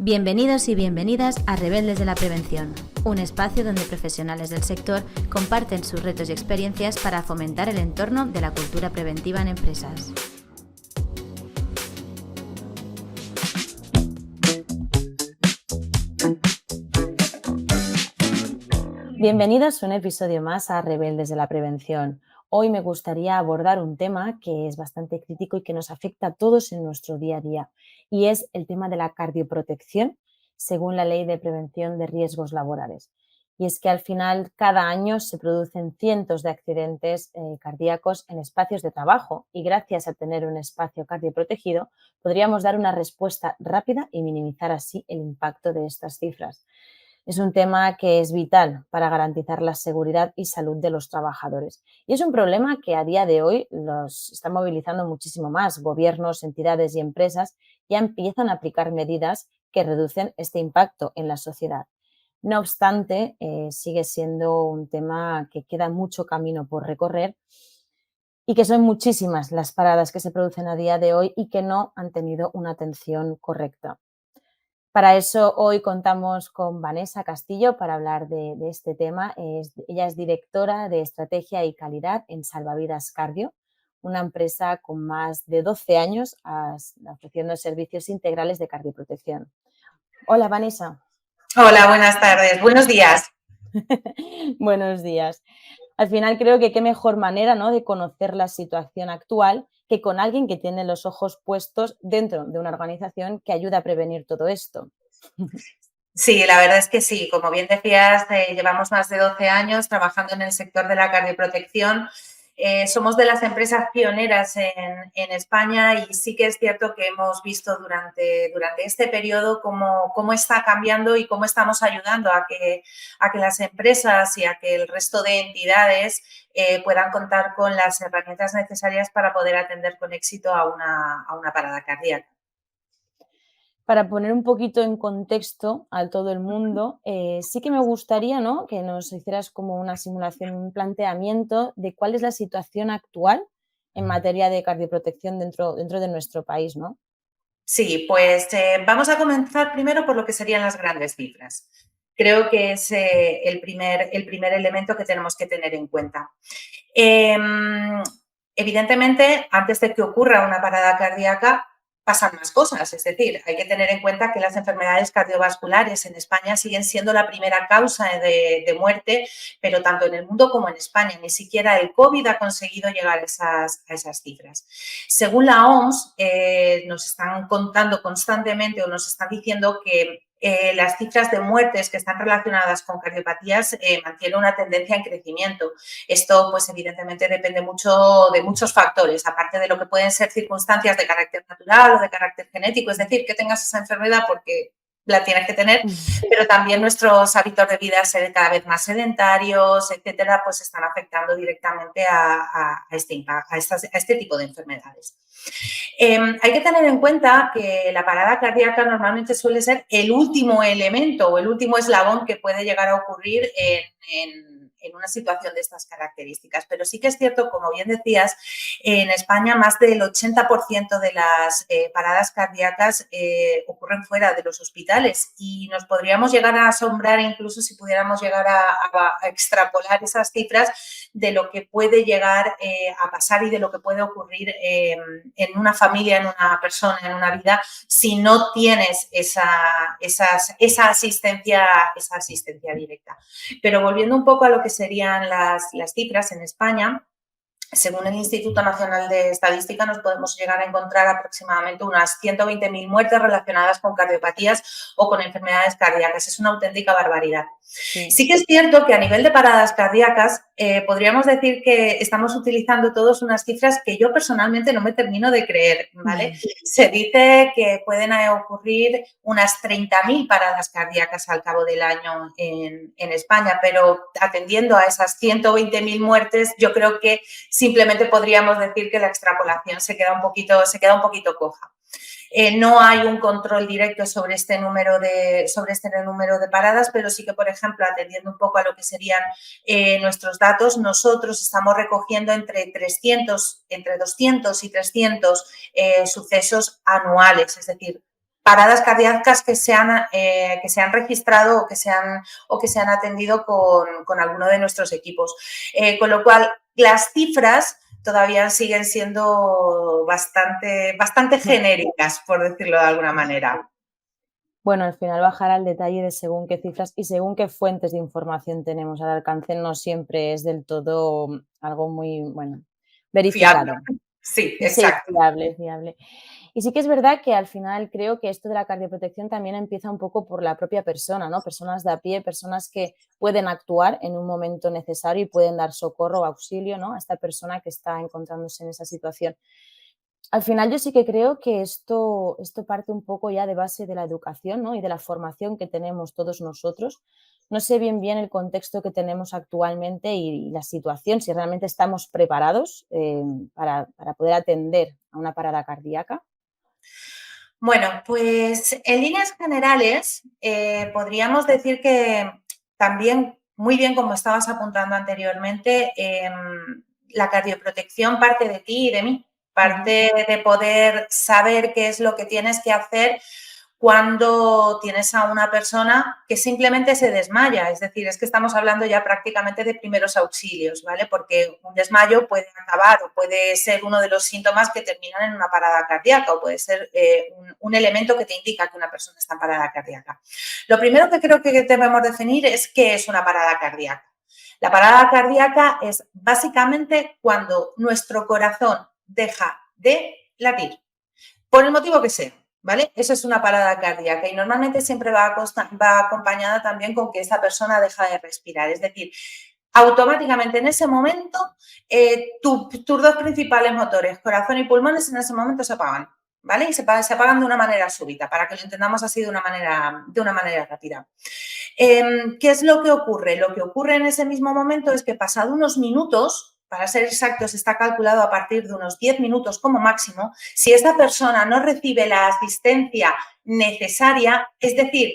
Bienvenidos y bienvenidas a Rebeldes de la Prevención, un espacio donde profesionales del sector comparten sus retos y experiencias para fomentar el entorno de la cultura preventiva en empresas. Bienvenidos a un episodio más a Rebeldes de la Prevención. Hoy me gustaría abordar un tema que es bastante crítico y que nos afecta a todos en nuestro día a día, y es el tema de la cardioprotección, según la Ley de Prevención de Riesgos Laborales. Y es que al final cada año se producen cientos de accidentes cardíacos en espacios de trabajo, y gracias a tener un espacio cardioprotegido podríamos dar una respuesta rápida y minimizar así el impacto de estas cifras. Es un tema que es vital para garantizar la seguridad y salud de los trabajadores. Y es un problema que a día de hoy los está movilizando muchísimo más. Gobiernos, entidades y empresas ya empiezan a aplicar medidas que reducen este impacto en la sociedad. No obstante, sigue siendo un tema que queda mucho camino por recorrer y que son muchísimas las paradas que se producen a día de hoy y que no han tenido una atención correcta. Para eso hoy contamos con Vanessa Castillo para hablar de este tema. Ella es directora de Estrategia y Calidad en Salvavidas Cardio, una empresa con más de 12 años ofreciendo servicios integrales de cardioprotección. Hola, Vanessa. Hola, buenas tardes. Buenos días. Buenos días. Al final creo que qué mejor manera, ¿no?, de conocer la situación actual que con alguien que tiene los ojos puestos dentro de una organización que ayuda a prevenir todo esto. Sí, la verdad es que sí. Como bien decías, llevamos más de 12 años trabajando en el sector de la cardioprotección. Somos de las empresas pioneras en España y sí que es cierto que hemos visto durante este periodo cómo está cambiando y cómo estamos ayudando a que las empresas y a que el resto de entidades puedan contar con las herramientas necesarias para poder atender con éxito a una parada cardíaca. Para poner un poquito en contexto a todo el mundo, sí que me gustaría, ¿no?, que nos hicieras como una simulación, un planteamiento de cuál es la situación actual en materia de cardioprotección dentro de nuestro país, ¿no? Sí, pues vamos a comenzar primero por lo que serían las grandes cifras. Creo que es el primer elemento que tenemos que tener en cuenta. Evidentemente, antes de que ocurra una parada cardíaca, pasan más cosas. Es decir, hay que tener en cuenta que las enfermedades cardiovasculares en España siguen siendo la primera causa de muerte, pero tanto en el mundo como en España. Ni siquiera el COVID ha conseguido llegar a esas cifras. Según la OMS, nos están contando constantemente o nos están diciendo que las cifras de muertes que están relacionadas con cardiopatías mantienen una tendencia en crecimiento. Esto, pues, evidentemente depende mucho de muchos factores, aparte de lo que pueden ser circunstancias de carácter natural o de carácter genético, es decir, que tengas esa enfermedad porque la tienes que tener, pero también nuestros hábitos de vida ser cada vez más sedentarios, etcétera, pues están afectando directamente a este tipo de enfermedades. Hay que tener en cuenta que la parada cardíaca normalmente suele ser el último elemento o el último eslabón que puede llegar a ocurrir en una situación de estas características. Pero sí que es cierto, como bien decías, en España más del 80% de las paradas cardíacas ocurren fuera de los hospitales y nos podríamos llegar a asombrar incluso si pudiéramos llegar a extrapolar esas cifras de lo que puede llegar a pasar y de lo que puede ocurrir en una familia, en una persona, en una vida, si no tienes esa asistencia directa. Pero volviendo un poco a lo que serían las cifras en España, según el Instituto Nacional de Estadística, nos podemos llegar a encontrar aproximadamente unas 120.000 muertes relacionadas con cardiopatías o con enfermedades cardíacas. Es una auténtica barbaridad. Sí que es cierto que a nivel de paradas cardíacas podríamos decir que estamos utilizando todos unas cifras que yo personalmente no me termino de creer, ¿vale? Se dice que pueden ocurrir unas 30.000 paradas cardíacas al cabo del año en España, pero atendiendo a esas 120.000 muertes, yo creo que simplemente podríamos decir que la extrapolación se queda un poquito coja. No hay un control directo sobre este número de paradas, pero sí que, por ejemplo, atendiendo un poco a lo que serían nuestros datos, nosotros estamos recogiendo entre 200 y 300 sucesos anuales, es decir, paradas cardíacas que se han registrado o que se han atendido con alguno de nuestros equipos. Con lo cual, las cifras todavía siguen siendo bastante genéricas, por decirlo de alguna manera. Bueno, al final bajar al detalle de según qué cifras y según qué fuentes de información tenemos al alcance no siempre es del todo algo muy, bueno, Fiable. verificado. Sí, Sí, exacto. fiable, fiable. Y sí que es verdad que al final creo que esto de la cardioprotección también empieza un poco por la propia persona, ¿no? Personas de a pie, personas que pueden actuar en un momento necesario y pueden dar socorro o auxilio, ¿no? A esta persona que está encontrándose en esa situación. Al final yo sí que creo que esto parte un poco ya de base de la educación, ¿no? Y de la formación que tenemos todos nosotros. No sé bien el contexto que tenemos actualmente y la situación, si realmente estamos preparados para poder atender a una parada cardíaca. Bueno, pues en líneas generales podríamos decir que también, muy bien como estabas apuntando anteriormente, la cardioprotección parte de ti y de mí, Ujú. parte de poder saber qué es lo que tienes que hacer cuando tienes a una persona que simplemente se desmaya. Es decir, es que estamos hablando ya prácticamente de primeros auxilios, ¿vale? Porque un desmayo puede acabar o puede ser uno de los síntomas que terminan en una parada cardíaca o puede ser un elemento que te indica que una persona está en parada cardíaca. Lo primero que creo que debemos definir es qué es una parada cardíaca. La parada cardíaca es básicamente cuando nuestro corazón deja de latir, por el motivo que sea, ¿vale? Eso es una parada cardíaca y normalmente siempre va acompañada también con que esa persona deja de respirar. Es decir, automáticamente en ese momento tus dos principales motores, corazón y pulmones, en ese momento se apagan, ¿vale? Y se apagan de una manera súbita, para que lo entendamos así de una manera rápida. ¿Qué es lo que ocurre? Lo que ocurre en ese mismo momento es que pasado unos minutos, para ser exactos, está calculado a partir de unos 10 minutos como máximo, si esta persona no recibe la asistencia necesaria, es decir,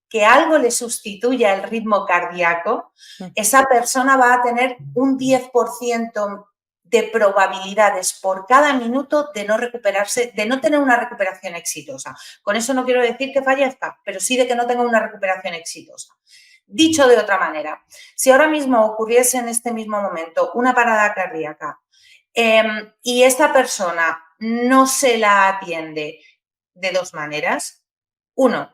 que algo le sustituya el ritmo cardíaco, esa persona va a tener un 10% de probabilidades por cada minuto de no recuperarse, de no tener una recuperación exitosa. Con eso no quiero decir que fallezca, pero sí de que no tenga una recuperación exitosa. Dicho de otra manera, si ahora mismo ocurriese en este mismo momento una parada cardíaca y esta persona no se la atiende de dos maneras, uno,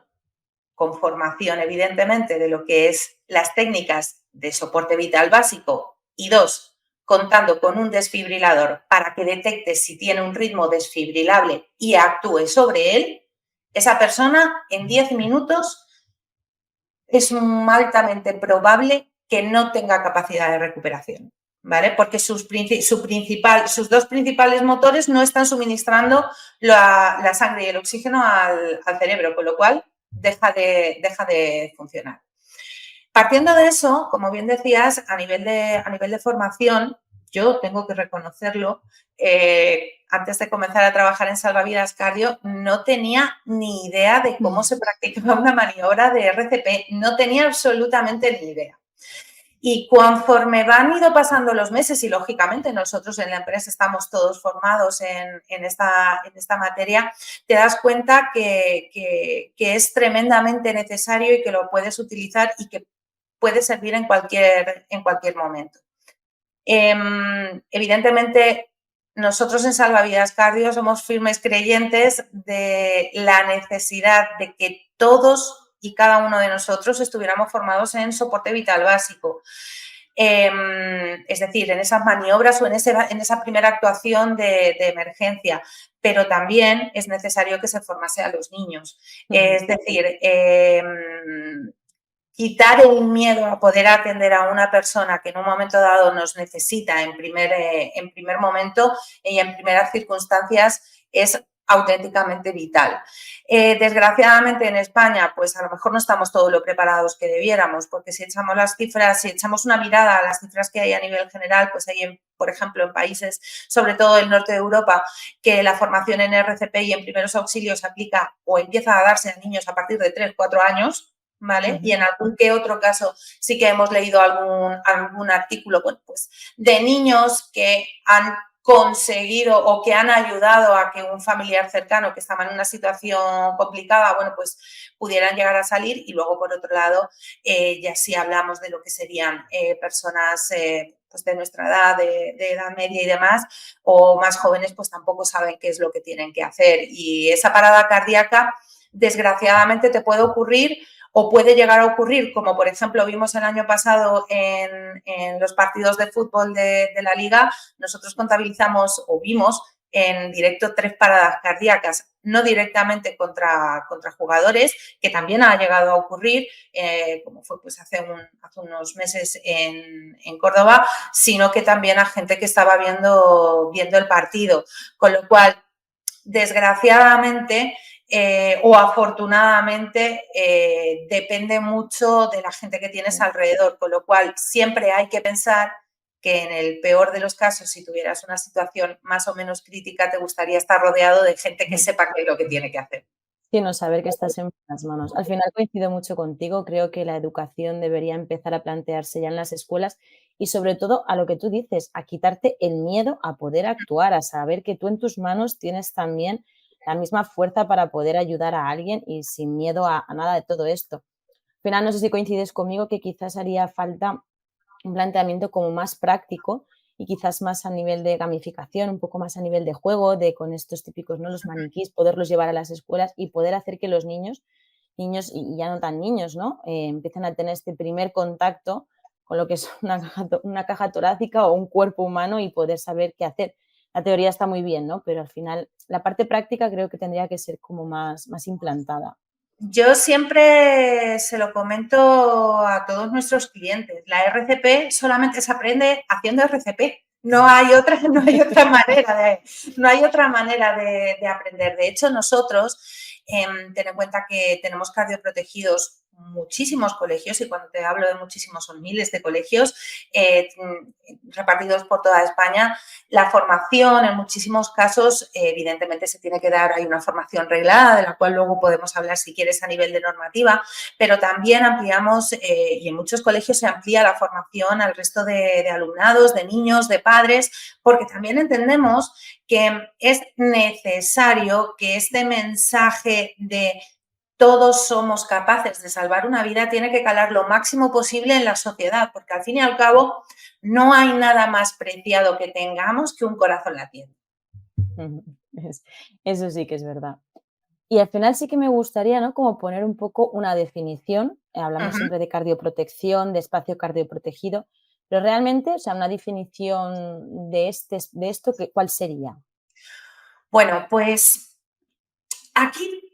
con formación evidentemente de lo que es las técnicas de soporte vital básico y dos, contando con un desfibrilador para que detecte si tiene un ritmo desfibrilable y actúe sobre él, esa persona en 10 minutos es altamente probable que no tenga capacidad de recuperación, ¿vale? Porque sus dos principales motores no están suministrando la sangre y el oxígeno al cerebro, con lo cual deja de funcionar. Partiendo de eso, como bien decías, a nivel de formación, yo tengo que reconocerlo, antes de comenzar a trabajar en Salvavidas Cardio, no tenía ni idea de cómo se practicaba una maniobra de RCP, no tenía absolutamente ni idea. Y conforme van ido pasando los meses, y lógicamente nosotros en la empresa estamos todos formados en esta materia, te das cuenta que es tremendamente necesario y que lo puedes utilizar y que puede servir en cualquier momento. Evidentemente, nosotros en Salvavidas Cardio somos firmes creyentes de la necesidad de que todos y cada uno de nosotros estuviéramos formados en soporte vital básico. Es decir, en esas maniobras o en esa primera actuación de emergencia, pero también es necesario que se formase a los niños. Es decir, quitar el miedo a poder atender a una persona que en un momento dado nos necesita en primer momento y en primeras circunstancias es auténticamente vital. Desgraciadamente en España, pues a lo mejor no estamos todo lo preparados que debiéramos, porque si echamos las cifras, si echamos una mirada a las cifras que hay a nivel general, pues hay, por ejemplo, en países, sobre todo el norte de Europa, que la formación en RCP y en primeros auxilios aplica o empieza a darse a niños a partir de 3, 4 años, ¿vale? Y en algún que otro caso sí que hemos leído algún artículo, bueno, pues de niños que han conseguido o que han ayudado a que un familiar cercano que estaba en una situación complicada, bueno, pues pudieran llegar a salir. Y luego, por otro lado, ya si hablamos de lo que serían personas pues de nuestra edad, de edad media y demás, o más jóvenes, pues tampoco saben qué es lo que tienen que hacer. Y esa parada cardíaca, desgraciadamente, te puede ocurrir o puede llegar a ocurrir, como por ejemplo vimos el año pasado en los partidos de fútbol de la Liga. Nosotros contabilizamos o vimos en directo 3 paradas cardíacas, no directamente contra jugadores, que también ha llegado a ocurrir, como fue pues hace unos meses en Córdoba, sino que también a gente que estaba viendo el partido. Con lo cual, desgraciadamente, o afortunadamente, depende mucho de la gente que tienes alrededor, con lo cual siempre hay que pensar que en el peor de los casos, si tuvieras una situación más o menos crítica, te gustaría estar rodeado de gente que sepa qué es lo que tiene que hacer. Sino saber que estás en buenas manos. Al final coincido mucho contigo, creo que la educación debería empezar a plantearse ya en las escuelas y sobre todo a lo que tú dices, a quitarte el miedo a poder actuar, a saber que tú en tus manos tienes también la misma fuerza para poder ayudar a alguien y sin miedo a nada de todo esto. Al final, no sé si coincides conmigo que quizás haría falta un planteamiento como más práctico y quizás más a nivel de gamificación, un poco más a nivel de juego, de con estos típicos, ¿no? Los maniquís, poderlos llevar a las escuelas y poder hacer que los niños, niños y ya no tan niños, ¿no? Empiecen a tener este primer contacto con lo que es una caja torácica o un cuerpo humano y poder saber qué hacer. La teoría está muy bien, ¿no? Pero al final la parte práctica creo que tendría que ser como más implantada. Yo siempre se lo comento a todos nuestros clientes. La RCP solamente se aprende haciendo RCP. No hay otra, no hay otra manera de aprender. De hecho, nosotros, ten en cuenta que tenemos cardioprotegidos muchísimos colegios, y cuando te hablo de muchísimos son miles de colegios repartidos por toda España. La formación, en muchísimos casos, evidentemente se tiene que dar, hay una formación reglada, de la cual luego podemos hablar si quieres a nivel de normativa, pero también ampliamos, y en muchos colegios se amplía la formación al resto de alumnados, de niños, de padres, porque también entendemos que es necesario que este mensaje de todos somos capaces de salvar una vida tiene que calar lo máximo posible en la sociedad, porque al fin y al cabo no hay nada más preciado que tengamos que un corazón latiendo. Eso sí que es verdad. Y al final sí que me gustaría, ¿no? Como poner un poco una definición. Hablamos Ujú. siempre de cardioprotección, de espacio cardioprotegido, pero realmente, o sea, una definición de esto, ¿cuál sería? Bueno, pues aquí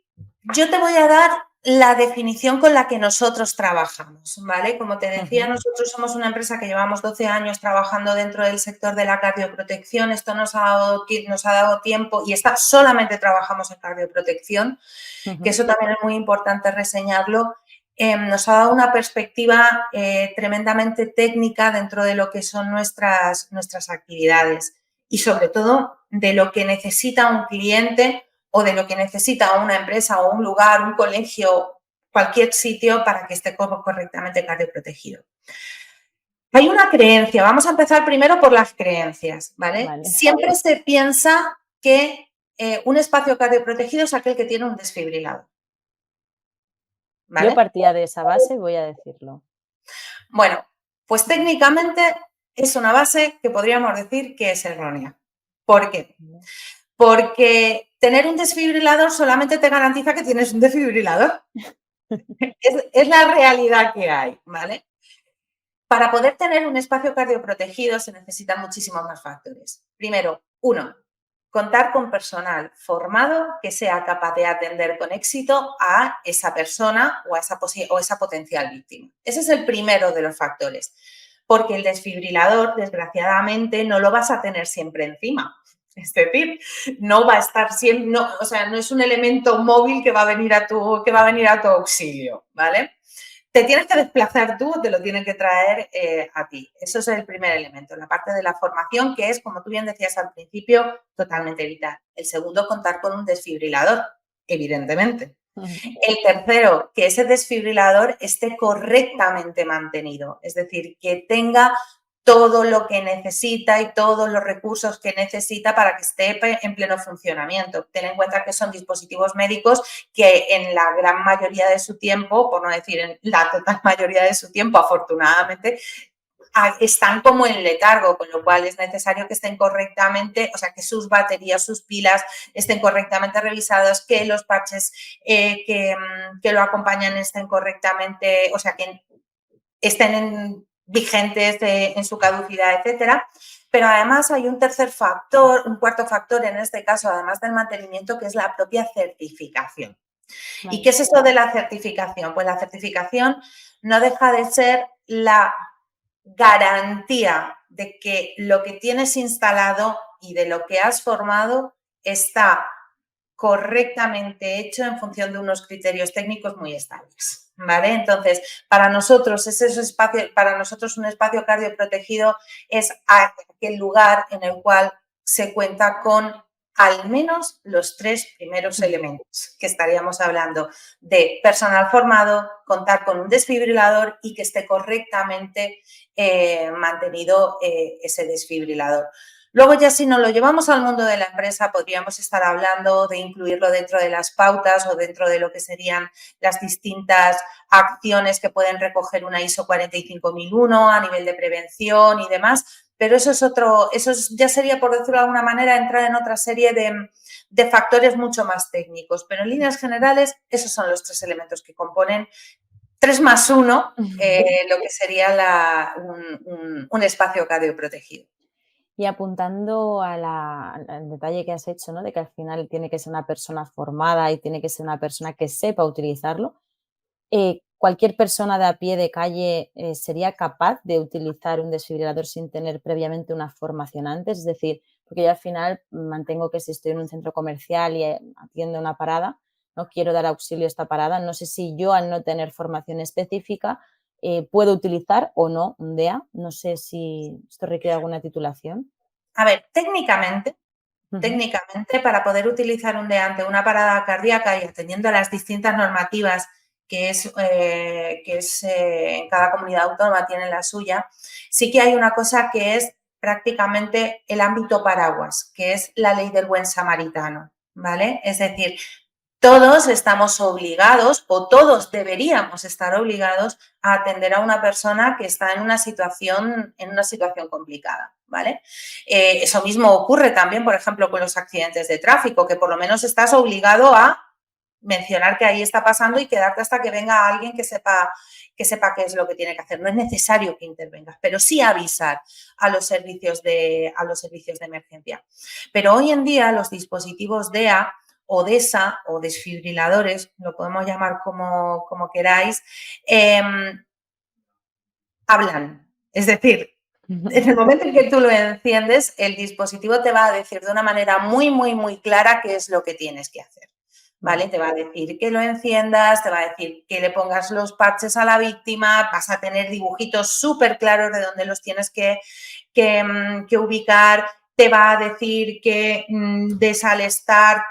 yo te voy a dar la definición con la que nosotros trabajamos, ¿vale? Como te decía, Ujú, nosotros somos una empresa que llevamos 12 años trabajando dentro del sector de la cardioprotección. Esto nos ha dado tiempo, y solamente trabajamos en cardioprotección, que ujú, eso también es muy importante reseñarlo. Nos ha dado una perspectiva tremendamente técnica dentro de lo que son nuestras actividades, y sobre todo de lo que necesita un cliente o de lo que necesita una empresa o un lugar, un colegio, cualquier sitio para que esté correctamente cardioprotegido. Hay una creencia, vamos a empezar primero por las creencias, ¿vale? vale. Siempre se piensa que un espacio cardioprotegido es aquel que tiene un desfibrilador, Yo ¿vale? partía de esa base, voy a decirlo. Bueno, pues técnicamente es una base que podríamos decir que es errónea. ¿Por qué? Porque tener un desfibrilador solamente te garantiza que tienes un desfibrilador. Es la realidad que hay, ¿vale? Para poder tener un espacio cardioprotegido se necesitan muchísimos más factores. Primero, uno, contar con personal formado que sea capaz de atender con éxito a esa persona o a esa potencial víctima. Ese es el primero de los factores, porque el desfibrilador, desgraciadamente, no lo vas a tener siempre encima. Es decir, no va a estar siempre, no, o sea, no es un elemento móvil que va a venir a tu auxilio, ¿vale? Te tienes que desplazar tú, te lo tienen que traer a ti. Eso es el primer elemento, la parte de la formación, que es, como tú bien decías al principio, totalmente vital. El segundo, contar con un desfibrilador, evidentemente. El tercero, que ese desfibrilador esté correctamente mantenido, es decir, que tenga todo lo que necesita y todos los recursos que necesita para que esté en pleno funcionamiento. Ten en cuenta que son dispositivos médicos que en la gran mayoría de su tiempo, por no decir en la total mayoría de su tiempo, afortunadamente, están como en letargo, con lo cual es necesario que estén correctamente, o sea, que sus baterías, sus pilas estén correctamente revisadas, que los parches que lo acompañan estén correctamente, o sea, que estén vigentes en su caducidad, etcétera. Pero además hay un tercer factor, un cuarto factor en este caso, además del mantenimiento, que es la propia certificación. Vale. ¿Y qué es eso de la certificación? Pues la certificación no deja de ser la garantía de que lo que tienes instalado y de lo que has formado está correctamente hecho en función de unos criterios técnicos muy estables, ¿vale? Entonces, para nosotros un espacio cardioprotegido es aquel lugar en el cual se cuenta con al menos los 3 primeros elementos que estaríamos hablando de personal formado, contar con un desfibrilador y que esté correctamente mantenido ese desfibrilador. Luego ya si nos lo llevamos al mundo de la empresa podríamos estar hablando de incluirlo dentro de las pautas o dentro de lo que serían las distintas acciones que pueden recoger una ISO 45001 a nivel de prevención y demás, pero eso ya sería, por decirlo de alguna manera, entrar en otra serie de factores mucho más técnicos, pero en líneas generales esos son los 3 elementos que componen 3 más 1, lo que sería un espacio cardioprotegido. Y apuntando al detalle que has hecho, ¿no? De que al final tiene que ser una persona formada y tiene que ser una persona que sepa utilizarlo. ¿Cualquier persona de a pie de calle sería capaz de utilizar un desfibrilador sin tener previamente una formación antes? Es decir, porque yo al final mantengo que si estoy en un centro comercial y atiendo una parada, no quiero dar auxilio a esta parada, no sé si yo al no tener formación específica puedo utilizar o no un DEA, no sé si esto requiere alguna titulación. A ver, técnicamente, para poder utilizar un DEA ante una parada cardíaca y atendiendo a las distintas normativas que en cada comunidad autónoma tiene la suya, sí que hay una cosa que es prácticamente el ámbito paraguas, que es la ley del buen samaritano, ¿vale? Es decir, todos estamos obligados o todos deberíamos estar obligados a atender a una persona que está en una situación complicada, ¿vale? Eso mismo ocurre también, por ejemplo, con los accidentes de tráfico, que por lo menos estás obligado a mencionar que ahí está pasando y quedarte hasta que venga alguien que sepa qué es lo que tiene que hacer. No es necesario que intervengas, pero sí avisar a los servicios de emergencia. Pero hoy en día los dispositivos DEA o DESA o desfibriladores, lo podemos llamar como queráis, hablan. Es decir, en el momento en que tú lo enciendes, el dispositivo te va a decir de una manera muy, muy, muy clara qué es lo que tienes que hacer. ¿Vale? Te va a decir que lo enciendas, te va a decir que le pongas los parches a la víctima, vas a tener dibujitos súper claros de dónde los tienes que ubicar, te va a decir que des al start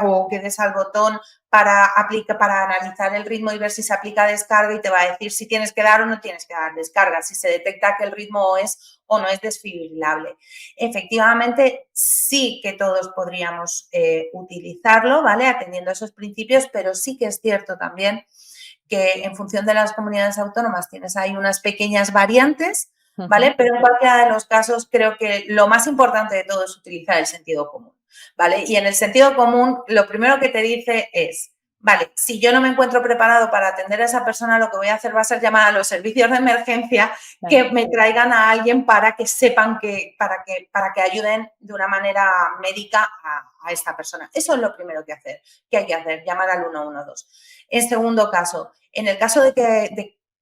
o que des al botón para analizar el ritmo y ver si se aplica descarga y te va a decir si tienes que dar o no tienes que dar descarga, si se detecta que el ritmo es o no es desfibrilable. Efectivamente, sí que todos podríamos utilizarlo, ¿vale? Atendiendo a esos principios, pero sí que es cierto también que en función de las comunidades autónomas tienes ahí unas pequeñas variantes, ¿vale? Pero en cualquiera de los casos creo que lo más importante de todo es utilizar el sentido común, ¿vale? Y en el sentido común lo primero que te dice es, vale, si yo no me encuentro preparado para atender a esa persona, lo que voy a hacer va a ser llamar a los servicios de emergencia que me traigan a alguien para que sepan para que ayuden de una manera médica a esta persona. Eso es lo primero que hay que hacer, llamar al 112. En segundo caso, en el caso de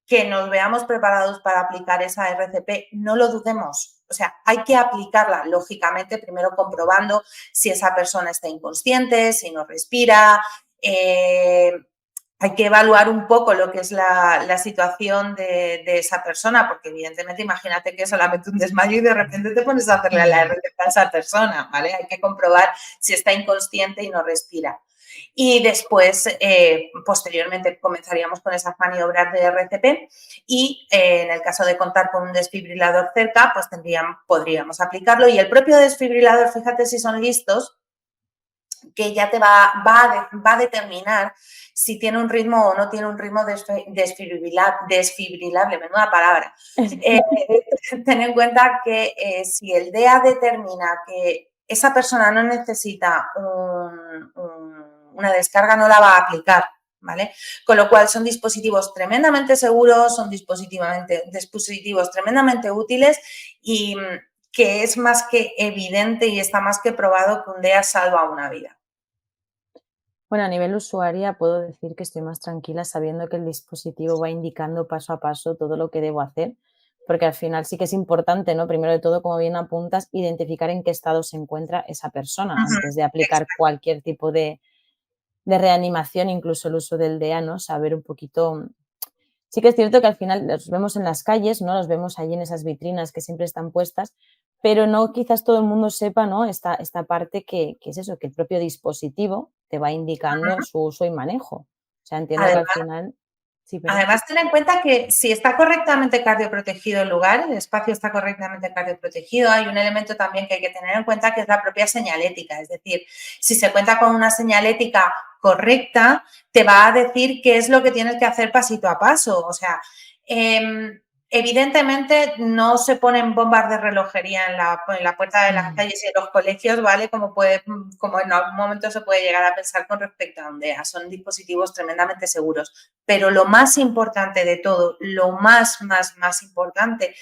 que nos veamos preparados para aplicar esa RCP, no lo dudemos. O sea, hay que aplicarla, lógicamente, primero comprobando si esa persona está inconsciente, si no respira. Hay que evaluar un poco lo que es la situación de esa persona, porque evidentemente imagínate que es solamente un desmayo y de repente te pones a hacerle la RCP a esa persona, ¿vale? Hay que comprobar si está inconsciente y no respira. Y después, posteriormente, comenzaríamos con esas maniobras de RCP y en el caso de contar con un desfibrilador cerca, pues podríamos aplicarlo. Y el propio desfibrilador, fíjate si son listos, que ya te va a determinar si tiene un ritmo o no tiene un ritmo desfibrilable, menuda palabra. Ten en cuenta que si el DEA determina que esa persona no necesita una descarga, no la va a aplicar, ¿vale? Con lo cual son dispositivos tremendamente seguros, son dispositivos tremendamente útiles y que es más que evidente y está más que probado que un DEA salva una vida. Bueno, a nivel usuaria puedo decir que estoy más tranquila sabiendo que el dispositivo va indicando paso a paso todo lo que debo hacer, porque al final sí que es importante, ¿no? Primero de todo, como bien apuntas, identificar en qué estado se encuentra esa persona antes de aplicar Exacto. cualquier tipo de reanimación, incluso el uso del DEA, ¿no? Saber un poquito. Sí que es cierto que al final los vemos en las calles, ¿no? Los vemos allí en esas vitrinas que siempre están puestas, pero no quizás todo el mundo sepa, ¿no? Esta parte que es eso, que el propio dispositivo te va indicando su uso y manejo. O sea, entiendo que al Además, final sí, perdón. Además, ten en cuenta que si está correctamente cardioprotegido el lugar, el espacio está correctamente cardioprotegido, hay un elemento también que hay que tener en cuenta que es la propia señalética. Es decir, si se cuenta con una señalética correcta, te va a decir qué es lo que tienes que hacer pasito a paso. O sea, evidentemente no se ponen bombas de relojería en la puerta de las calles y de los colegios, ¿vale? Como en algún momento se puede llegar a pensar con respecto a un DEA. Son dispositivos tremendamente seguros. Pero lo más importante de todo, lo más importante,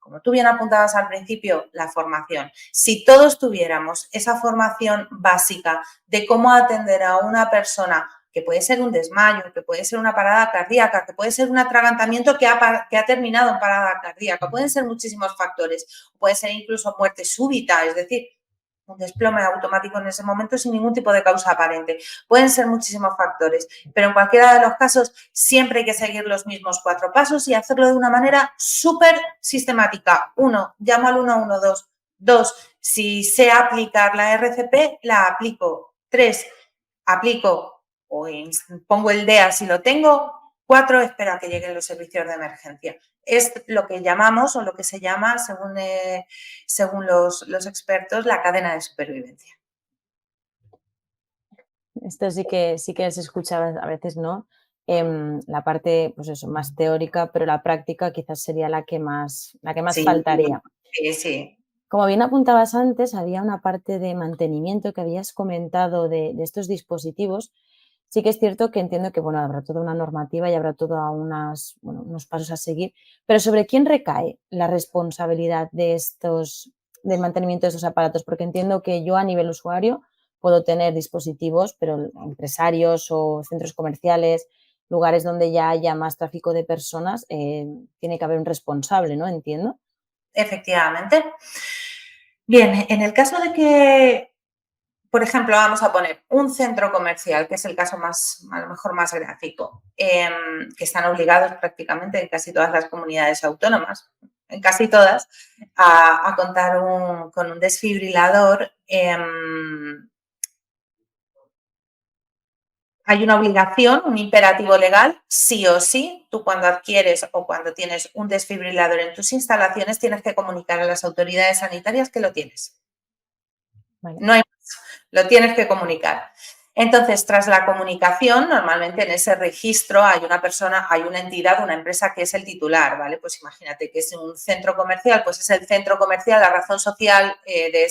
como tú bien apuntabas al principio, la formación. Si todos tuviéramos esa formación básica de cómo atender a una persona, que puede ser un desmayo, que puede ser una parada cardíaca, que puede ser un atragantamiento que ha terminado en parada cardíaca, pueden ser muchísimos factores, puede ser incluso muerte súbita, es decir, un desplome automático en ese momento sin ningún tipo de causa aparente. Pueden ser muchísimos factores, pero en cualquiera de los casos siempre hay que seguir los mismos 4 pasos y hacerlo de una manera súper sistemática. 1, llamo al 112. 2, si sé aplicar la RCP, la aplico. 3, aplico o pongo el DEA si lo tengo. 4, espero a que lleguen los servicios de emergencia. Es lo que llamamos o lo que se llama, según los expertos, la cadena de supervivencia. Esto sí que se escucha a veces, ¿no? La parte, pues eso, más teórica, pero la práctica quizás sería la que más Sí, faltaría. sí, sí. Como bien apuntabas antes, había una parte de mantenimiento que habías comentado de estos dispositivos. Sí que es cierto que entiendo que, bueno, habrá toda una normativa y habrá toda unos pasos a seguir, pero ¿sobre quién recae la responsabilidad del mantenimiento de estos aparatos? Porque entiendo que yo a nivel usuario puedo tener dispositivos, pero empresarios o centros comerciales, lugares donde ya haya más tráfico de personas, tiene que haber un responsable, ¿no? Entiendo. Efectivamente. Bien, en el caso de que, por ejemplo, vamos a poner un centro comercial, que es el caso a lo mejor más gráfico, que están obligados prácticamente en casi todas las comunidades autónomas, en casi todas, a contar con un desfibrilador. Hay una obligación, un imperativo legal, sí o sí. Tú cuando adquieres o cuando tienes un desfibrilador en tus instalaciones tienes que comunicar a las autoridades sanitarias que lo tienes. Vale. No hay más, lo tienes que comunicar. Entonces, tras la comunicación, normalmente en ese registro hay una persona, hay una entidad, una empresa que es el titular, ¿vale? Pues imagínate que es un centro comercial, pues es el centro comercial, la razón social de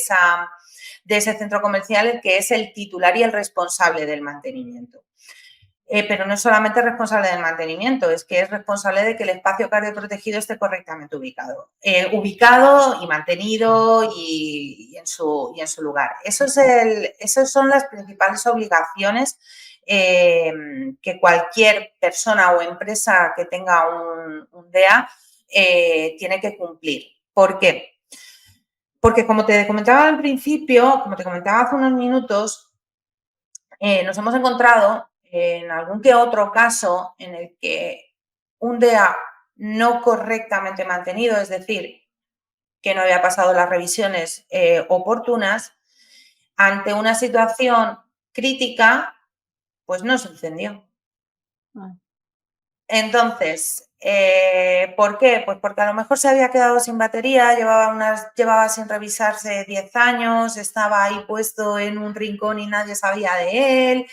ese centro comercial, el que es el titular y el responsable del mantenimiento. Pero no es solamente responsable del mantenimiento, es que es responsable de que el espacio cardioprotegido esté correctamente ubicado y mantenido y en su lugar. Esas son las principales obligaciones que cualquier persona o empresa que tenga un DEA tiene que cumplir. ¿Por qué? Porque como te comentaba al principio, como te comentaba hace unos minutos, nos hemos encontrado en algún que otro caso en el que un DEA no correctamente mantenido, es decir, que no había pasado las revisiones oportunas, ante una situación crítica Pues no se encendió. Ah. Entonces, ¿por qué? Pues porque a lo mejor se había quedado sin batería, llevaba sin revisarse 10 años, estaba ahí puesto en un rincón y nadie sabía de él.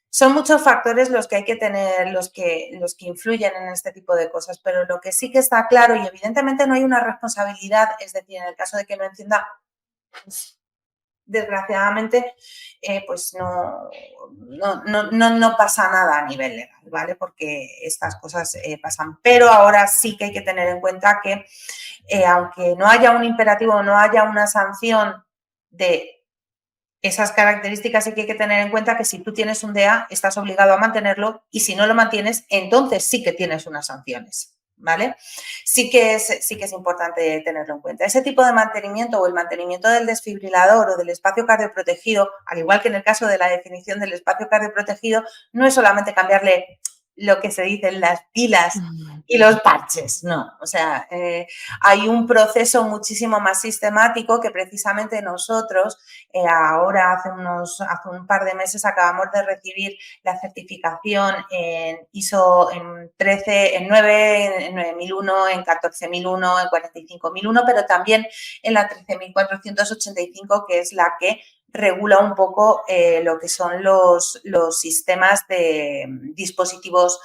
Son muchos factores los que hay que tener, los que influyen en este tipo de cosas, pero lo que sí que está claro, y evidentemente no hay una responsabilidad, es decir, en el caso de que no encienda, pues, desgraciadamente, pues no pasa nada a nivel legal, ¿vale? Porque estas cosas pasan. Pero ahora sí que hay que tener en cuenta que aunque no haya un imperativo, no haya una sanción de esas características, sí que hay que tener en cuenta que si tú tienes un DA, estás obligado a mantenerlo y si no lo mantienes, entonces sí que tienes unas sanciones, ¿vale? Sí que es importante tenerlo en cuenta. Ese tipo de mantenimiento o el mantenimiento del desfibrilador o del espacio cardioprotegido, al igual que en el caso de la definición del espacio cardioprotegido, no es solamente cambiarle lo que se dicen las pilas y los parches, no. O sea, hay un proceso muchísimo más sistemático que precisamente nosotros ahora hace un par de meses acabamos de recibir la certificación en ISO en 13, en 9, en 9001, en 14001, en 45001, pero también en la 13485, que es la que regula un poco lo que son los sistemas de dispositivos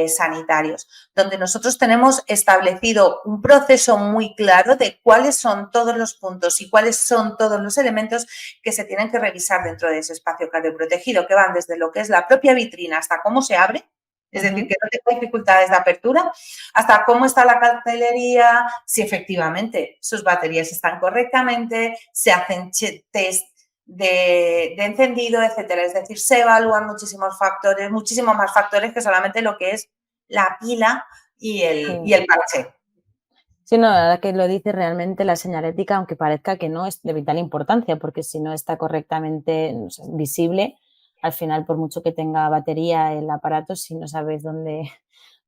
sanitarios, donde nosotros tenemos establecido un proceso muy claro de cuáles son todos los puntos y cuáles son todos los elementos que se tienen que revisar dentro de ese espacio cardioprotegido, que van desde lo que es la propia vitrina hasta cómo se abre, es decir, que no tenga dificultades de apertura, hasta cómo está la cartelería, si efectivamente sus baterías están correctamente, se hacen test de encendido, etcétera. Es decir, se evalúan muchísimos más factores que solamente lo que es la pila y el parche. Sí, no, ahora que lo dices, realmente la señalética, aunque parezca que no, es de vital importancia, porque si no está correctamente, no sé, visible, al final, por mucho que tenga batería el aparato, si no sabes dónde,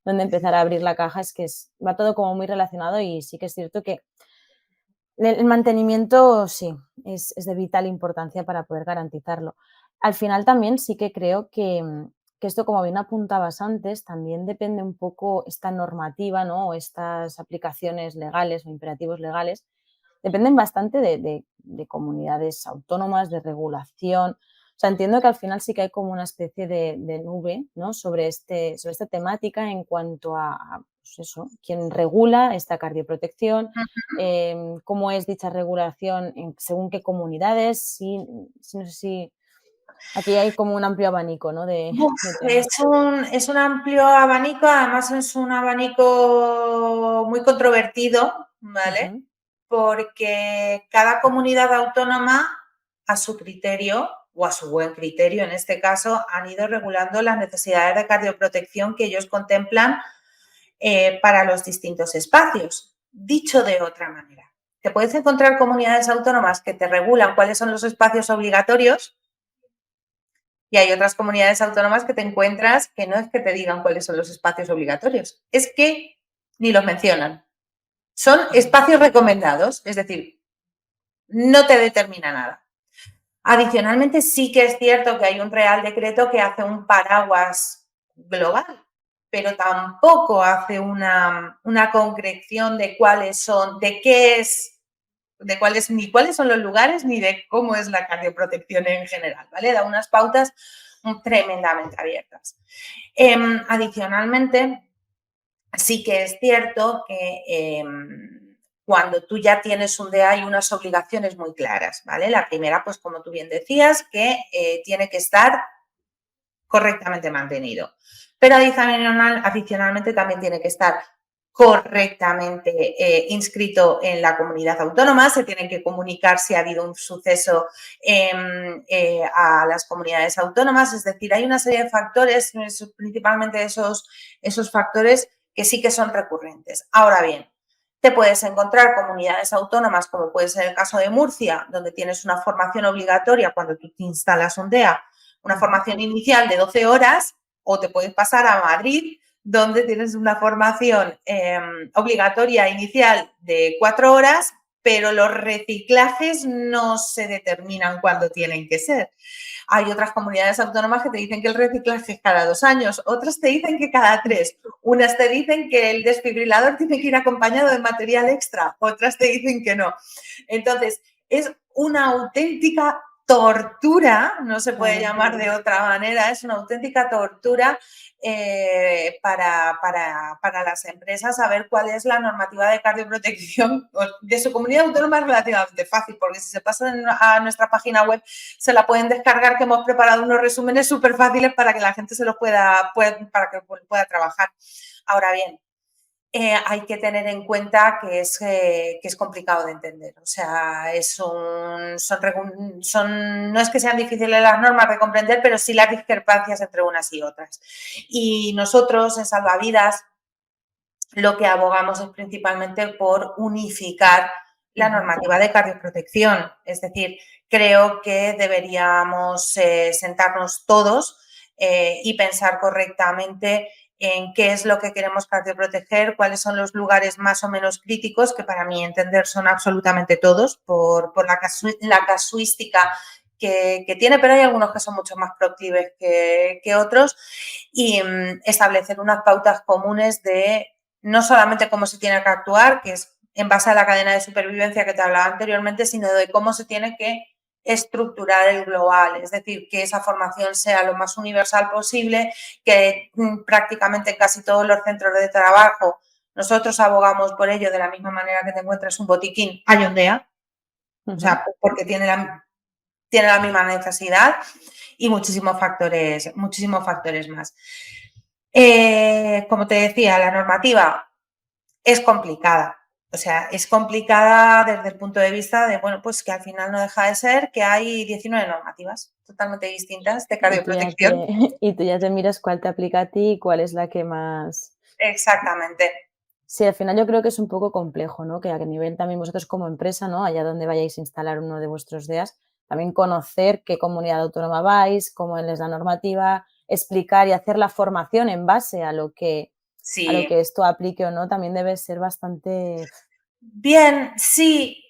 dónde empezar a abrir la caja, es que va todo como muy relacionado y sí que es cierto que el mantenimiento sí, es de vital importancia para poder garantizarlo. Al final también sí que creo que esto, como bien apuntabas antes, también depende un poco esta normativa, ¿no? O estas aplicaciones legales o imperativos legales, dependen bastante de comunidades autónomas, de regulación. O sea, entiendo que al final sí que hay como una especie de nube, ¿no? Sobre esta temática en cuanto a, pues eso, quién regula esta cardioprotección, cómo es dicha regulación según qué comunidades, no sé si aquí hay como un amplio abanico, ¿no? de temas. Es un amplio abanico, además es un abanico muy controvertido, ¿vale? Ujú. Porque cada comunidad autónoma, a su criterio, o a su buen criterio en este caso, han ido regulando las necesidades de cardioprotección que ellos contemplan para los distintos espacios. Dicho de otra manera, te puedes encontrar comunidades autónomas que te regulan cuáles son los espacios obligatorios y hay otras comunidades autónomas que te encuentras que no es que te digan cuáles son los espacios obligatorios, es que ni los mencionan. Son espacios recomendados, es decir, no te determina nada. Adicionalmente, sí que es cierto que hay un Real Decreto que hace un paraguas global, pero tampoco hace una concreción de cuáles son, de qué es, de cuáles, ni cuáles son los lugares, ni de cómo es la cardioprotección en general, ¿vale? Da unas pautas tremendamente abiertas. Adicionalmente, sí que es cierto que cuando tú ya tienes un DA hay unas obligaciones muy claras, ¿vale? La primera, pues como tú bien decías, que tiene que estar correctamente mantenido. Pero adicionalmente también tiene que estar correctamente inscrito en la comunidad autónoma, se tienen que comunicar si ha habido un suceso a las comunidades autónomas, es decir, hay una serie de factores, principalmente esos factores que sí que son recurrentes. Ahora bien, te puedes encontrar comunidades autónomas, como puede ser el caso de Murcia, donde tienes una formación obligatoria cuando tú te instalas un DEA, una formación inicial de 12 horas, o te puedes pasar a Madrid, donde tienes una formación obligatoria inicial de 4 horas, pero los reciclajes no se determinan cuándo tienen que ser. Hay otras comunidades autónomas que te dicen que el reciclaje es cada 2 años, otras te dicen que cada 3, unas te dicen que el desfibrilador tiene que ir acompañado de material extra, otras te dicen que no. Entonces, es una auténtica tortura, no se puede llamar de otra manera, es una auténtica tortura para las empresas saber cuál es la normativa de cardioprotección de su comunidad autónoma. Es relativamente fácil, porque si se pasan a nuestra página web se la pueden descargar, que hemos preparado unos resúmenes súper fáciles para que la gente se los para que pueda trabajar. Ahora bien, hay que tener en cuenta que es complicado de entender. O sea, no es que sean difíciles las normas de comprender, pero sí las discrepancias entre unas y otras. Y nosotros en Salvavidas lo que abogamos es principalmente por unificar la normativa de cardioprotección. Es decir, creo que deberíamos sentarnos todos y pensar correctamente en qué es lo que queremos cardioproteger, cuáles son los lugares más o menos críticos, que para mí entender son absolutamente todos, por la casuística que tiene, pero hay algunos que son mucho más proclives que otros, y establecer unas pautas comunes de no solamente cómo se tiene que actuar, que es en base a la cadena de supervivencia que te hablaba anteriormente, sino de cómo se tiene que estructurar el global, es decir, que esa formación sea lo más universal posible, que prácticamente en casi todos los centros de trabajo nosotros abogamos por ello de la misma manera que te encuentras un botiquín, hay un DEA, o sea, porque tiene la misma necesidad y muchísimos factores más. Como te decía, la normativa es complicada. O sea, es complicada desde el punto de vista de, bueno, pues que al final no deja de ser que hay 19 normativas totalmente distintas de cardioprotección. Y tú ya te miras cuál te aplica a ti y cuál es la que más... Exactamente. Sí, al final yo creo que es un poco complejo, ¿no? Que a nivel también vosotros como empresa, ¿no? Allá donde vayáis a instalar uno de vuestros DEAs, también conocer qué comunidad autónoma vais, cómo es la normativa, explicar y hacer la formación en base a lo que esto aplique o no, también debe ser bastante... Bien, sí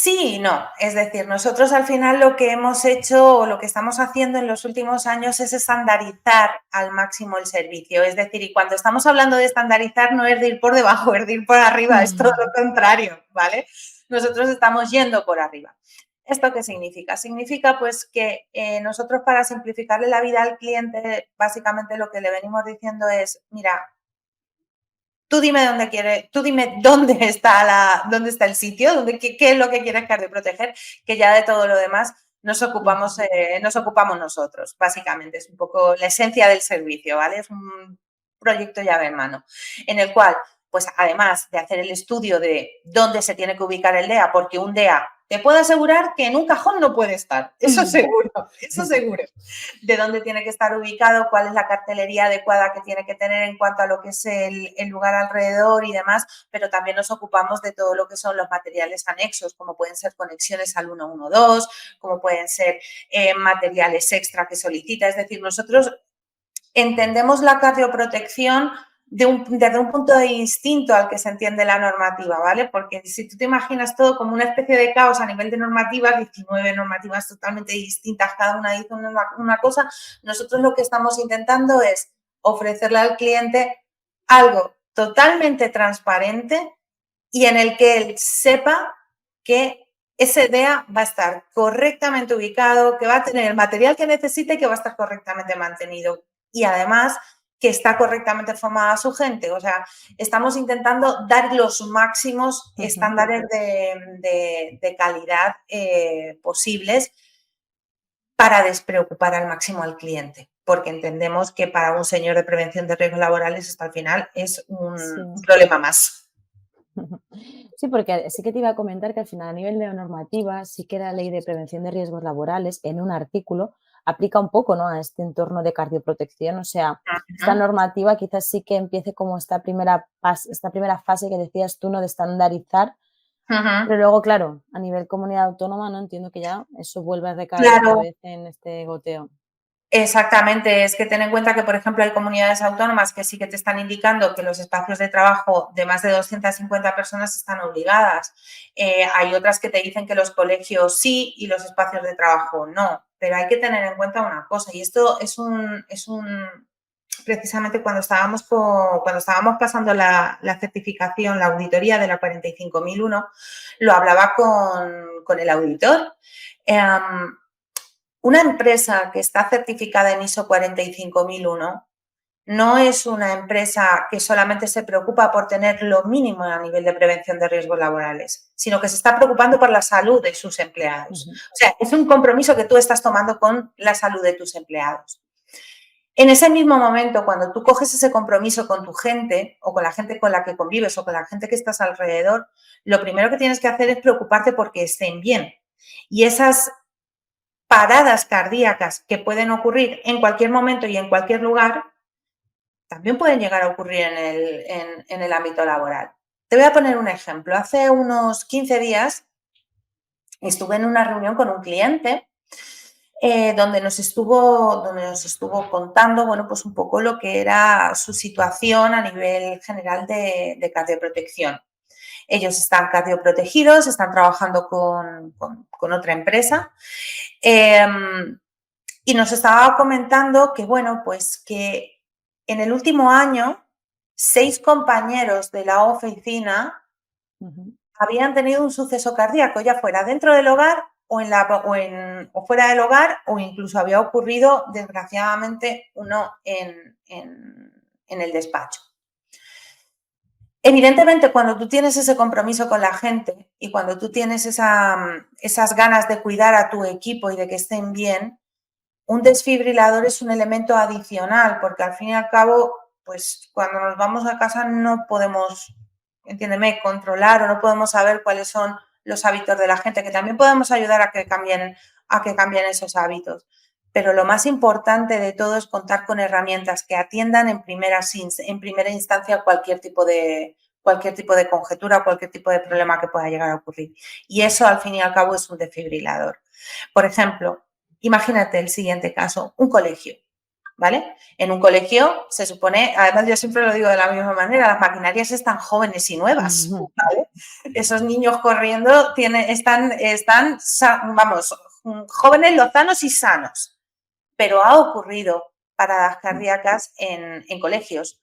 y no. Es decir, nosotros al final lo que hemos hecho o lo que estamos haciendo en los últimos años es estandarizar al máximo el servicio. Es decir, y cuando estamos hablando de estandarizar no es de ir por debajo, es de ir por arriba, es todo lo contrario, ¿vale? Nosotros estamos yendo por arriba. ¿Esto qué significa? Significa pues que nosotros para simplificarle la vida al cliente, básicamente lo que le venimos diciendo es, mira, tú dime dónde está el sitio, qué es lo que quieres cardioproteger, que ya de todo lo demás nos ocupamos nosotros, básicamente. Es un poco la esencia del servicio, ¿vale? Es un proyecto llave en mano, en el cual, pues además de hacer el estudio de dónde se tiene que ubicar el DEA, porque un DEA te puedo asegurar que en un cajón no puede estar, eso seguro, de dónde tiene que estar ubicado, cuál es la cartelería adecuada que tiene que tener en cuanto a lo que es el lugar alrededor y demás, pero también nos ocupamos de todo lo que son los materiales anexos, como pueden ser conexiones al 112, como pueden ser materiales extra que solicita. Es decir, nosotros entendemos la cardioprotección desde un punto distinto al que se entiende la normativa, ¿vale? Porque si tú te imaginas todo como una especie de caos a nivel de normativas, 19 normativas totalmente distintas, cada una dice una cosa, nosotros lo que estamos intentando es ofrecerle al cliente algo totalmente transparente y en el que él sepa que ese DEA va a estar correctamente ubicado, que va a tener el material que necesite y que va a estar correctamente mantenido. Y además que está correctamente formada su gente. O sea, estamos intentando dar los máximos estándares de calidad posibles para despreocupar al máximo al cliente, porque entendemos que para un señor de prevención de riesgos laborales hasta el final es un problema más. Sí, porque sí que te iba a comentar que al final a nivel de normativa sí que la ley de prevención de riesgos laborales en un artículo aplica un poco, ¿no?, a este entorno de cardioprotección. O sea, esta normativa quizás sí que empiece como esta primera fase que decías tú, ¿no?, de estandarizar, pero luego, claro, a nivel comunidad autónoma, no entiendo que ya eso vuelve a recaer otra vez en este goteo. Exactamente, es que ten en cuenta que, por ejemplo, hay comunidades autónomas que sí que te están indicando que los espacios de trabajo de más de 250 personas están obligadas. Hay otras que te dicen que los colegios sí y los espacios de trabajo no, pero hay que tener en cuenta una cosa, y esto precisamente cuando estábamos pasando la certificación, la auditoría de la 45001, lo hablaba con el auditor. Una empresa que está certificada en ISO 45001 no es una empresa que solamente se preocupa por tener lo mínimo a nivel de prevención de riesgos laborales, sino que se está preocupando por la salud de sus empleados. O sea, es un compromiso que tú estás tomando con la salud de tus empleados. En ese mismo momento, cuando tú coges ese compromiso con tu gente o con la gente con la que convives o con la gente que estás alrededor, lo primero que tienes que hacer es preocuparte porque estén bien. Y esas paradas cardíacas que pueden ocurrir en cualquier momento y en cualquier lugar, también pueden llegar a ocurrir en el ámbito laboral. Te voy a poner un ejemplo. Hace unos 15 días estuve en una reunión con un cliente donde nos estuvo contando, bueno, pues un poco lo que era su situación a nivel general de cardioprotección. Ellos están cardioprotegidos, están trabajando con otra empresa. Y nos estaba comentando que, bueno, pues que en el último año 6 compañeros de la oficina habían tenido un suceso cardíaco, ya fuera dentro del hogar o fuera del hogar, o incluso había ocurrido, desgraciadamente, uno en el despacho. Evidentemente, cuando tú tienes ese compromiso con la gente y cuando tú tienes esas ganas de cuidar a tu equipo y de que estén bien, un desfibrilador es un elemento adicional, porque al fin y al cabo, pues cuando nos vamos a casa no podemos, entiéndeme, controlar o no podemos saber cuáles son los hábitos de la gente, que también podemos ayudar a que cambien esos hábitos. Pero lo más importante de todo es contar con herramientas que atiendan en primera instancia cualquier tipo de conjetura, cualquier tipo de problema que pueda llegar a ocurrir. Y eso, al fin y al cabo, es un desfibrilador. Por ejemplo, imagínate el siguiente caso, un colegio, ¿vale? En un colegio se supone, además yo siempre lo digo de la misma manera, las maquinarias están jóvenes y nuevas, ¿vale? Esos niños corriendo están, vamos, jóvenes, lozanos y sanos, pero ha ocurrido paradas cardíacas en colegios.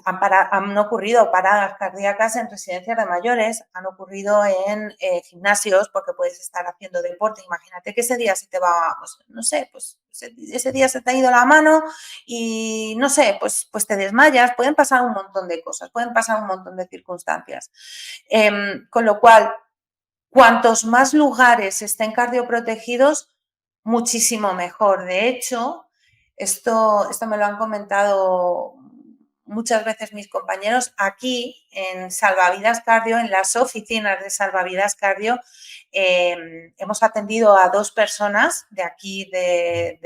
Han ocurrido paradas cardíacas en residencias de mayores, han ocurrido en gimnasios, porque puedes estar haciendo deporte. Imagínate que ese día se te va, pues, no sé, pues ese día se te ha ido la mano y no sé, pues te desmayas. Pueden pasar un montón de cosas, pueden pasar un montón de circunstancias. Con lo cual, cuantos más lugares estén cardioprotegidos, muchísimo mejor. De hecho, esto me lo han comentado muchas veces mis compañeros. Aquí en Salvavidas Cardio, en las oficinas de Salvavidas Cardio, hemos atendido a 2 personas de aquí, de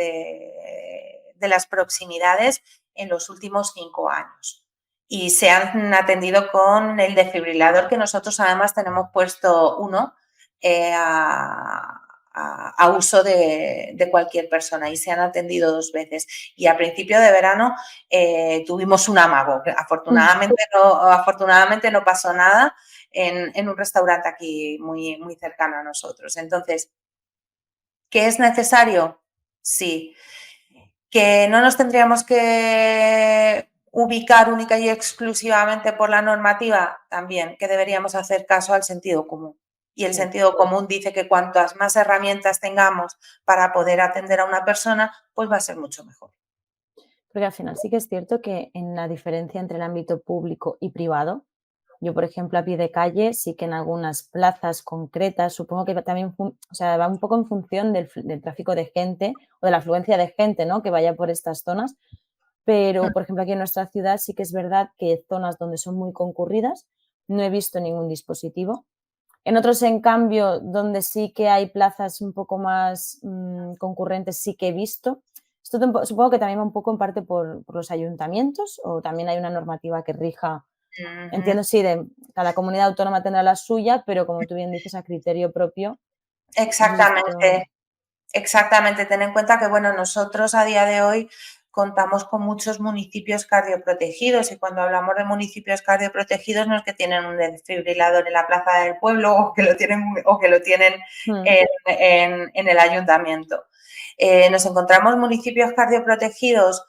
las proximidades, en los últimos 5 años. Y se han atendido con el desfibrilador, que nosotros además tenemos puesto uno a uso de cualquier persona, y se han atendido 2 veces. Y a principio de verano tuvimos un amago, que afortunadamente no pasó nada en un restaurante aquí muy, muy cercano a nosotros. Entonces, ¿qué es necesario? Sí. ¿Que no nos tendríamos que ubicar única y exclusivamente por la normativa? También, que deberíamos hacer caso al sentido común. Y el sentido común dice que cuantas más herramientas tengamos para poder atender a una persona, pues va a ser mucho mejor. Porque al final sí que es cierto que en la diferencia entre el ámbito público y privado, yo, por ejemplo, a pie de calle, sí que en algunas plazas concretas, supongo que también, o sea, va un poco en función del tráfico de gente o de la afluencia de gente, ¿no? Que vaya por estas zonas. Pero, por ejemplo, aquí en nuestra ciudad sí que es verdad que zonas donde son muy concurridas no he visto ningún dispositivo. En otros, en cambio, donde sí que hay plazas un poco más concurrentes, sí que he visto. Esto supongo que también va un poco en parte por los ayuntamientos, o también hay una normativa que rija. Entiendo, sí, de cada comunidad autónoma tendrá la suya, pero como tú bien dices, a criterio propio. No sé si esto... Exactamente. Exactamente, ten en cuenta que, bueno, nosotros a día de hoy contamos con muchos municipios cardioprotegidos y cuando hablamos de municipios cardioprotegidos no es que tienen un desfibrilador en la plaza del pueblo o que lo tienen en el ayuntamiento. Nos encontramos municipios cardioprotegidos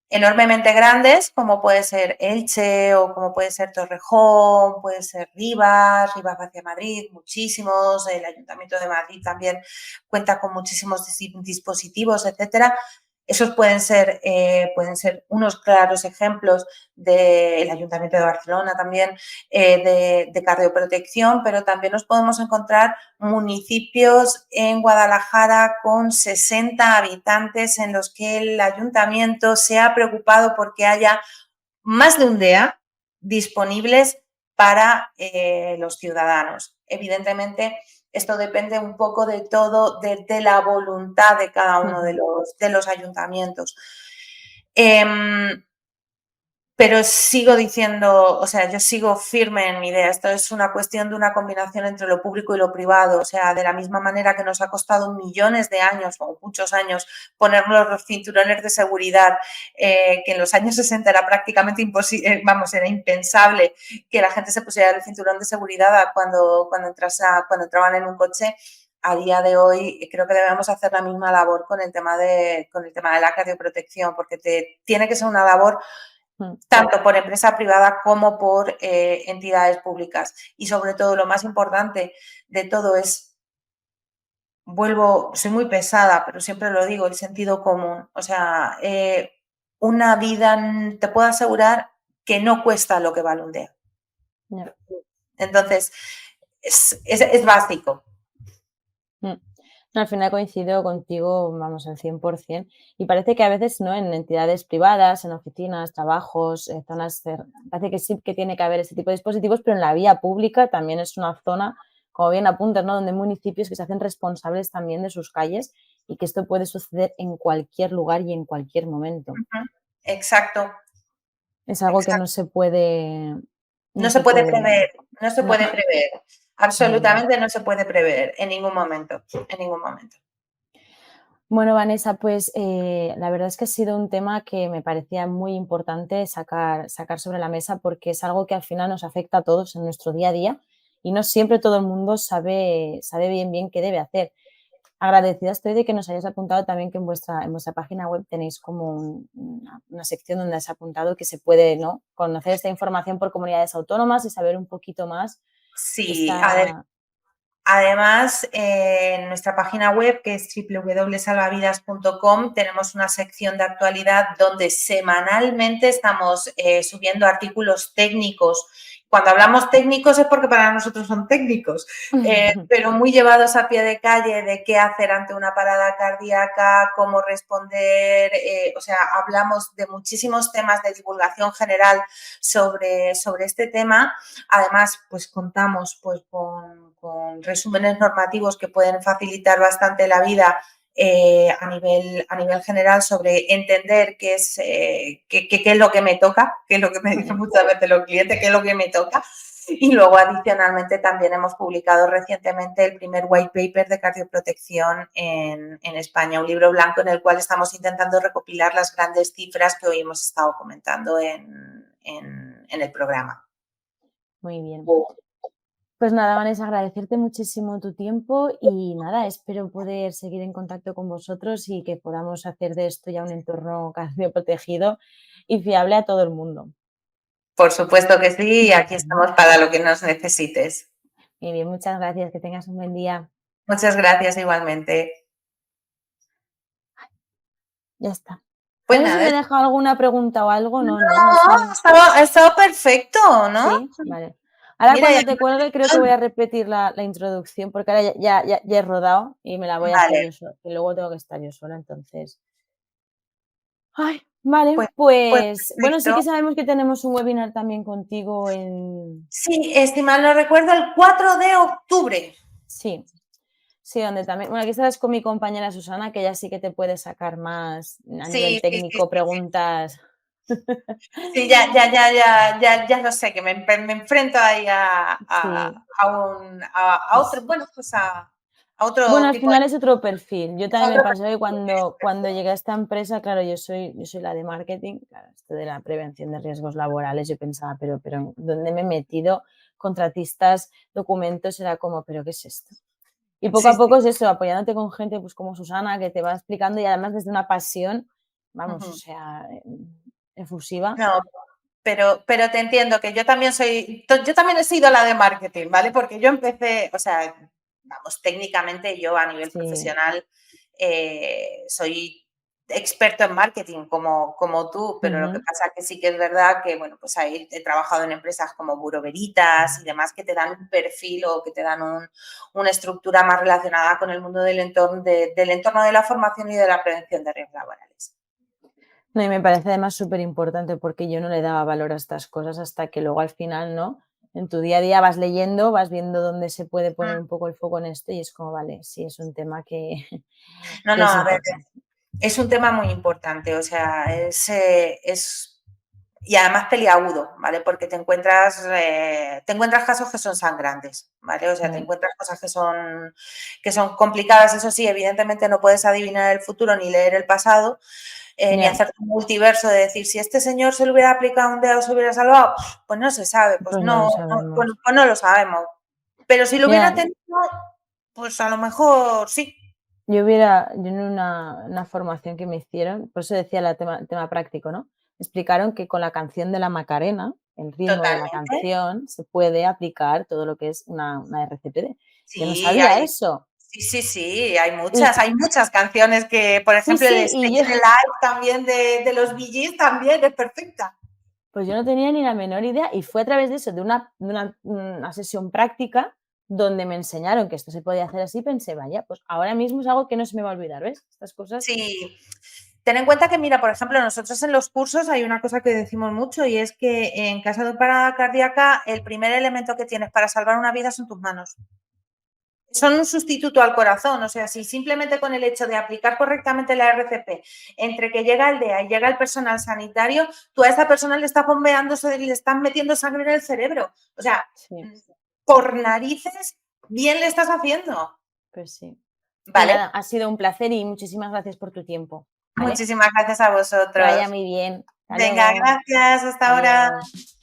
enormemente grandes, como puede ser Elche o como puede ser Torrejón, puede ser Rivas hacia Madrid, muchísimos, el Ayuntamiento de Madrid también cuenta con muchísimos dispositivos, etcétera. Esos pueden ser unos claros ejemplos del Ayuntamiento de Barcelona también de cardioprotección, pero también nos podemos encontrar municipios en Guadalajara con 60 habitantes en los que el ayuntamiento se ha preocupado porque haya más de un DEA disponibles para los ciudadanos. Evidentemente, esto depende un poco de todo, de la voluntad de cada uno de los ayuntamientos. Pero sigo diciendo, o sea, yo sigo firme en mi idea. Esto es una cuestión de una combinación entre lo público y lo privado. O sea, de la misma manera que nos ha costado millones de años o muchos años ponernos los cinturones de seguridad, que en los años 60 era prácticamente imposible, vamos, era impensable que la gente se pusiera el cinturón de seguridad cuando entraban en un coche. A día de hoy creo que debemos hacer la misma labor con el tema de la cardioprotección, porque tiene que ser una labor tanto por empresa privada como por entidades públicas. Y sobre todo, lo más importante de todo es, soy muy pesada, pero siempre lo digo, el sentido común. O sea, una vida, te puedo asegurar que no cuesta lo que vale un día. Yeah. Entonces, es básico. Al final coincido contigo, vamos, al 100%. Y parece que a veces, ¿no? En entidades privadas, en oficinas, trabajos, zonas, parece que sí que tiene que haber este tipo de dispositivos, pero en la vía pública también es una zona, como bien apuntas, ¿no? Donde hay municipios que se hacen responsables también de sus calles y que esto puede suceder en cualquier lugar y en cualquier momento. Exacto. Es algo que no se puede... No se puede prever, No. Absolutamente no se puede prever en ningún momento, en ningún momento. Bueno, Vanessa, pues la verdad es que ha sido un tema que me parecía muy importante sacar sobre la mesa porque es algo que al final nos afecta a todos en nuestro día a día y no siempre todo el mundo sabe bien qué debe hacer. Agradecida estoy de que nos hayas apuntado también que en vuestra página web tenéis como una sección donde has apuntado que se puede, ¿no? Conocer esta información por comunidades autónomas y saber un poquito más. Sí, además, en nuestra página web, que es www.salvavidas.com, tenemos una sección de actualidad donde semanalmente estamos subiendo artículos técnicos. Cuando hablamos técnicos es porque para nosotros son técnicos, pero muy llevados a pie de calle de qué hacer ante una parada cardíaca, cómo responder. O sea, hablamos de muchísimos temas de divulgación general sobre este tema. Además, pues contamos pues, con resúmenes normativos que pueden facilitar bastante la vida a nivel general sobre entender qué es lo que me toca, qué es lo que me dicen muchas veces los clientes, qué es lo que me toca. Y luego, adicionalmente, también hemos publicado recientemente el primer white paper de cardioprotección en España, un libro blanco en el cual estamos intentando recopilar las grandes cifras que hoy hemos estado comentando en el programa. Muy bien. Pues nada, Vanessa, agradecerte muchísimo tu tiempo y nada, espero poder seguir en contacto con vosotros y que podamos hacer de esto ya un entorno cardioprotegido y fiable a todo el mundo. Por supuesto que sí, aquí estamos para lo que nos necesites. Muy bien, muchas gracias, que tengas un buen día. Muchas gracias igualmente. Ya está. Pues No sé si me nada. he dejado alguna pregunta o algo, no. Ha estado perfecto, ¿no? Sí, vale. Ahora Mira, cuando te cuelgue creo que voy a repetir la introducción porque ahora ya he rodado y me la voy a hacer vale, yo sola, que luego tengo que estar yo sola, entonces. Ay, vale, pues pues bueno, sí perfecto. que sabemos que tenemos un webinar también contigo en... Sí, si mal no recuerdo, el 4 de octubre. Sí, donde también... Bueno, aquí estás con mi compañera Susana, que ella sí que te puede sacar más a nivel Sí, sí, sí, técnico sí. preguntas. Sí, ya lo sé, que me enfrento ahí Sí. a otro, bueno, pues a a Bueno, otro al tipo final es otro perfil. Yo a también me otro pasó que perfil de cuando experto. llegué a esta empresa, claro, yo soy la de marketing, claro, esto de la prevención de riesgos laborales, yo pensaba, pero ¿dónde me he metido? Contratistas, documentos, era como, ¿pero qué es esto? Y poco Sí, a sí. poco es eso, apoyándote con gente, pues, como Susana, que te va explicando y además desde una pasión, vamos, o Ujú. sea, efusiva. No, pero te entiendo que yo también he sido la de marketing, ¿vale? Porque yo empecé, o sea, vamos, técnicamente yo a nivel Sí, profesional soy experto en marketing como tú, pero lo que ujú. pasa que sí que es verdad que, bueno, pues ahí he trabajado en empresas como Bureau Veritas y demás que te dan un perfil o que te dan una estructura más relacionada con el mundo del entorno de la formación y de la prevención de riesgos laborales. No, y me parece además súper importante porque yo no le daba valor a estas cosas hasta que luego al final, ¿no? En tu día a día vas leyendo, vas viendo dónde se puede poner un poco el foco en esto y es como, vale, sí, es un tema que, No, que no, es a ver, importante. es un tema muy importante, o sea, y además peliagudo, ¿vale? Porque te encuentras casos que son sangrantes, ¿vale? O sea, te Mm, encuentras cosas que son complicadas, eso sí, evidentemente no puedes adivinar el futuro ni leer el pasado, ni ya, hacer un multiverso de decir, si este señor se le hubiera aplicado un dedo, se hubiera salvado, pues no se sabe, pues pues no no, lo pues, sabemos. pues no lo sabemos. Pero si lo hubiera Mira, tenido, pues a lo mejor sí. yo en una formación que me hicieron, por eso decía el tema práctico, ¿no? Explicaron que con la canción de la Macarena, el ritmo de la Totalmente. canción, se puede aplicar todo lo que es una RCPD. Yo no Sí, sabía eso. sí, sí, sí, hay Y muchas canciones que, por sí, ejemplo, el sí, y Stay yo, in Live también de los Bee Gees también es perfecta. pues yo no tenía ni la menor idea y fue a través de eso, una sesión práctica donde me enseñaron que esto se podía hacer así, pensé, vaya, pues ahora mismo es algo que no se me va a olvidar, ¿ves? Estas cosas, Sí, ten en cuenta que, mira, por ejemplo, nosotros en los cursos hay una cosa que decimos mucho y es que en caso de parada cardíaca, el primer elemento que tienes para salvar una vida son tus manos. Son un sustituto al corazón, o sea, si simplemente con el hecho de aplicar correctamente la RCP, entre que llega el DEA y llega el personal sanitario, tú a esa persona le estás bombeando, le estás metiendo sangre en el cerebro. O sea, sí, por narices, bien le estás haciendo. pues sí. Pues ¿Vale? nada, ha sido un placer y muchísimas gracias por tu tiempo, ¿vale? Muchísimas gracias a Que vaya vosotros. muy bien. Hasta Venga, luego. gracias, hasta ahora. Adiós.